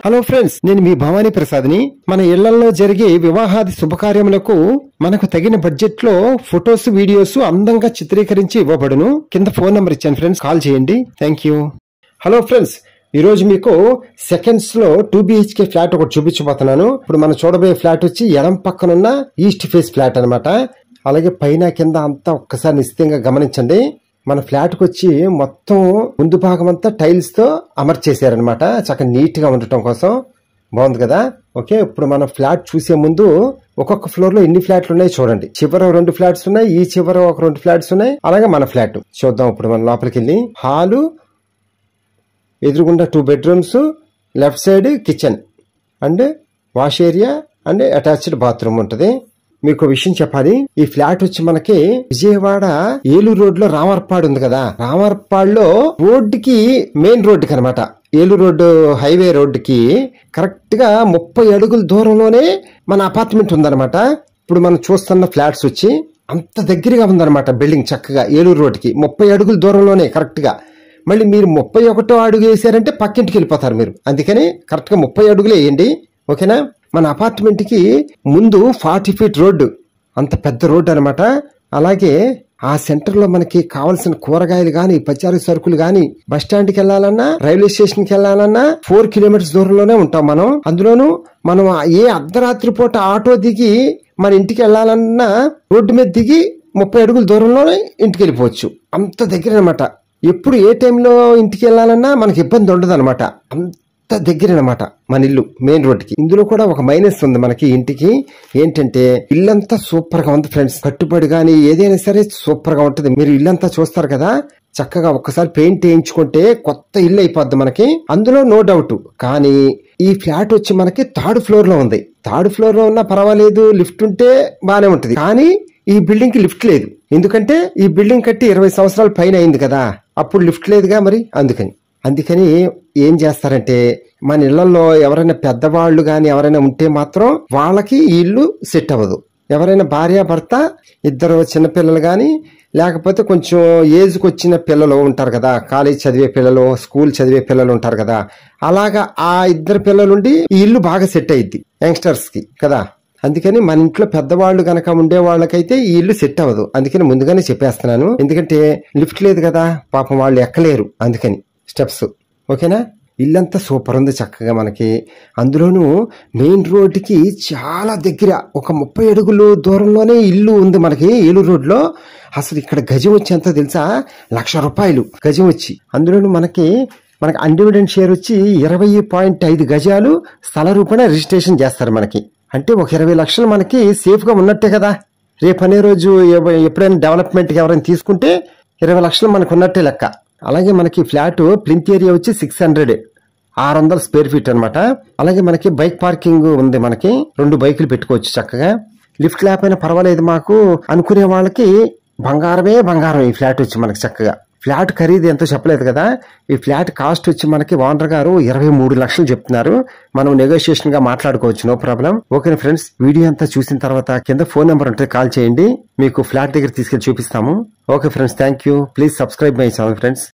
Hello friends, నేను మీ భవానీ ప్రసాద్ని. మన ఇళ్లలో జరిగే వివాహాది శుభకార్యములకు మనకు తగిన బడ్జెట్ లో ఫొటోస్, వీడియోస్ అందంగా చిత్రీకరించి ఇవ్వబడును. కింద ఫోన్ నంబర్ ఇచ్చాను ఫ్రెండ్స్, కాల్ చేయండి. Thank you. హలో ఫ్రెండ్స్, ఈ రోజు మీకు సెకండ్స్ లో 2 BHK ఫ్లాట్ ఒకటి చూపించబోతున్నాను. ఇప్పుడు మనం చూడబోయే ఫ్లాట్ వచ్చి ఎడం పక్కనున్న ఈస్ట్ ఫేస్ ఫ్లాట్ అన్నమాట. అలాగే పైన కింద అంతా ఒక్కసారి నిశ్చితంగా గమనించండి. మన ఫ్లాట్ కి వచ్చి మొత్తం ముందు భాగం అంతా టైల్స్ తో అమర్చేసారనమాట, చక్కగా నీట్ గా ఉండటం కోసం. బాగుంది కదా. ఓకే, ఇప్పుడు మనం ఫ్లాట్ చూసే ముందు ఒక్కొక్క ఫ్లోర్ లో ఎన్ని ఫ్లాట్లు ఉన్నాయి చూడండి. చివర 2 ఫ్లాట్స్ ఉన్నాయి, ఈ చివర ఒక 2 ఫ్లాట్స్ ఉన్నాయి, అలాగే మన ఫ్లాట్ చూద్దాం. ఇప్పుడు మనం లోపలికి వెళ్ళి హాలు, ఎదురుగుండా 2 bedrooms, left side kitchen and wash area and attached bathroom ఉంటది. మీకు విషయం చెప్పాలి, ఈ ఫ్లాట్ వచ్చి మనకి విజయవాడ ఏలూరు రోడ్ లో రామర్పాడు ఉంది కదా, రామర్పాడులో రోడ్డుకి మెయిన్ రోడ్డుకి అనమాట, ఏలూరు రోడ్డు హైవే రోడ్డుకి కరెక్ట్ గా 30 అడుగుల దూరంలోనే మన అపార్ట్మెంట్ ఉందన్నమాట. ఇప్పుడు మనం చూస్తున్న ఫ్లాట్స్ వచ్చి అంత దగ్గరగా ఉందన్నమాట బిల్డింగ్, చక్కగా ఏలూరు రోడ్డుకి 30 అడుగుల దూరంలోనే కరెక్ట్ గా. మళ్ళీ మీరు 31వ అడుగు వేసారంటే పక్కింటికి వెళ్ళిపోతారు మీరు, అందుకని కరెక్ట్ గా 30 అడుగులు వేయండి. ఓకేనా. మన అపార్ట్మెంట్ కి ముందు 40 ఫీట్ రోడ్డు, అంత పెద్ద రోడ్డు అనమాట. అలాగే ఆ సెంటర్ లో మనకి కావాల్సిన కూరగాయలు గాని, పచారీ సరుకులు గాని, బస్ స్టాండ్ కి వెళ్లాలన్నా, రైల్వే స్టేషన్ కి వెళ్లాలన్నా 4 కిలోమీటర్స్ దూరంలోనే ఉంటాం మనం. అందులోనూ మనం ఏ అర్ధరాత్రి పూట ఆటో దిగి మన ఇంటికి వెళ్లాలన్నా రోడ్డు మీద దిగి 30 అడుగుల దూరంలోనే ఇంటికి వెళ్ళిపోవచ్చు, అంత దగ్గర అనమాట. ఎప్పుడు ఏ టైంలో ఇంటికి వెళ్లాలన్నా మనకి ఇబ్బంది ఉండదు అనమాట, దగ్గర అనమాట మన ఇల్లు మెయిన్ రోడ్ కి. ఇందులో కూడా ఒక మైనస్ ఉంది మనకి ఇంటికి, ఏంటంటే ఇల్లంతా సూపర్ గా ఉంది ఫ్రెండ్స్. కట్టుబడి గానీ ఏదైనా సరే సూపర్ గా ఉంటుంది. మీరు ఇల్లంతా చూస్తారు కదా, చక్కగా ఒక్కసారి పెయింట్ వేయించుకుంటే కొత్త ఇల్లు అయిపోద్ది మనకి, అందులో నో డౌట్. కానీ ఈ ఫ్లాట్ వచ్చి మనకి 3rd ఫ్లోర్ లో ఉంది. 3rd ఫ్లోర్ లో ఉన్నా పర్వాలేదు, లిఫ్ట్ ఉంటే బానే ఉంటుంది. కానీ ఈ బిల్డింగ్ కి లిఫ్ట్ లేదు, ఎందుకంటే ఈ బిల్డింగ్ కట్టి 20 సంవత్సరాల పైన అయింది కదా, అప్పుడు లిఫ్ట్ లేదుగా మరి. అందుకని ఏం చేస్తారంటే మన ఇళ్లలో ఎవరైనా పెద్దవాళ్లు గాని ఎవరైనా ఉంటే మాత్రం వాళ్ళకి ఈ ఇల్లు సెట్ అవ్వదు. ఎవరైనా భార్య భర్త ఇద్దరు చిన్నపిల్లలు గాని, లేకపోతే కొంచెం ఏజ్కి వచ్చిన పిల్లలు ఉంటారు కదా, కాలేజ్ చదివే పిల్లలు, స్కూల్ చదివే పిల్లలు ఉంటారు కదా, అలాగా ఆ 2 పిల్లలుండి ఈ ఇల్లు బాగా సెట్ అయ్యిద్ది యంగ్స్టర్స్ కి కదా. అందుకని మన ఇంట్లో పెద్దవాళ్లు గనక ఉండే వాళ్ళకైతే ఈ ఇల్లు సెట్ అవ్వదు. అందుకని ముందుగానే చెప్పేస్తున్నాను, ఎందుకంటే లిఫ్ట్ లేదు కదా, పాపం వాళ్ళు ఎక్కలేరు, అందుకని స్టెప్స్. ఓకేనా. ఇల్లంతా సూపర్ ఉంది చక్కగా మనకి. అందులోనూ మెయిన్ రోడ్డుకి చాలా దగ్గర ఒక 30 అడుగులు దూరంలోనే ఇల్లు ఉంది మనకి ఏలూరు రోడ్ లో. అసలు ఇక్కడ గజం వచ్చి ఎంత తెలుసా, ₹1,00,000 గజం వచ్చి. అందులోనూ మనకి అన్డివిడెంట్ షేర్ వచ్చి 20.5 గజాలు స్థల రూపేణా రిజిస్ట్రేషన్ చేస్తారు మనకి. అంటే ఒక 20 లక్షలు మనకి సేఫ్ గా ఉన్నట్టే కదా. రేపు అనే రోజు ఎప్పుడైనా డెవలప్మెంట్ కి ఎవరైనా తీసుకుంటే 20 లక్షలు మనకు ఉన్నట్టే లెక్క. అలాగే మనకి ఫ్లాట్ ప్లింత్ ఏరియా వచ్చి 600 స్క్వేర్ ఫీట్ అనమాట. అలాగే మనకి బైక్ పార్కింగ్ ఉంది, మనకి 2 బైకులు పెట్టుకోవచ్చు చక్కగా. లిఫ్ట్ లేకపోయినా పర్వాలేదు మాకు అనుకునే వాళ్ళకి బంగారమే బంగారం ఈ ఫ్లాట్ వచ్చి మనకి చక్కగా. ఫ్లాట్ ఖరీదు ఎంతో చెప్పలేదు కదా. ఈ ఫ్లాట్ కాస్ట్ వచ్చి మనకి ఓనర్ గారు 23 లక్షలు చెప్తున్నారు. మనం నెగోషియేషన్ గా మాట్లాడుకోవచ్చు, no problem. Okay friends, video అంతా చూసిన తర్వాత కింద ఫోన్ నెంబర్ ఉంటే కాల్ చేయండి, మీకు ఫ్లాట్ దగ్గర తీసుకెళ్లి చూపిస్తాము. Okay friends, thank you. Please subscribe my channel friends.